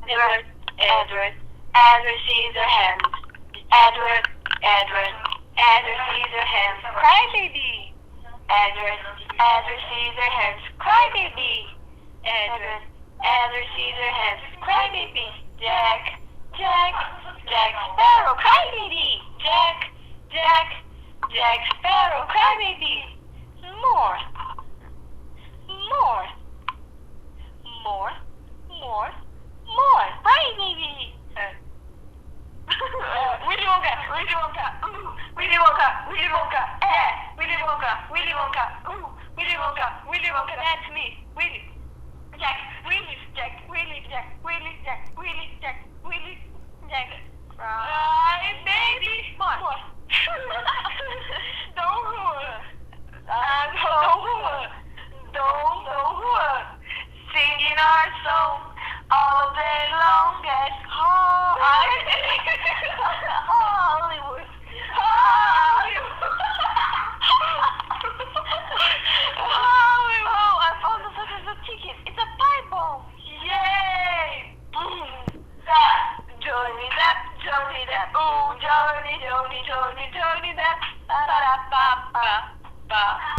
Edward, Edward Scissorhands. Edward, Edward, Edward Scissorhands. Cry baby. Edward, Edward Scissorhands. Cry baby. Edward, Edward Scissorhands. Cry baby. Jack, Jack, Jack Sparrow. Cry baby. Jack, Jack, Jack Sparrow. Cry baby. More, more, more, more, more. Cry baby. Willy Wonka, Willy Wonka, ooh, Willy Wonka, Willy Wonka, Willy Wonka, Willy Wonka, ooh, Willy Wonka, Willy Wonka, that's me, Willy, Jack, Willy, Jack, Willy, Jack, Willy, Jack, Willy, Jack, Willy, Jack, cry baby, more, don't hurt, don't hurt, singing our song all day long at Hollywood. Oh, I found the such a chicken. It's a pie bomb. Yay! Johnny Depp, Johnny Depp. Oh, Johnny Depp. Ba-da-ba-ba-ba.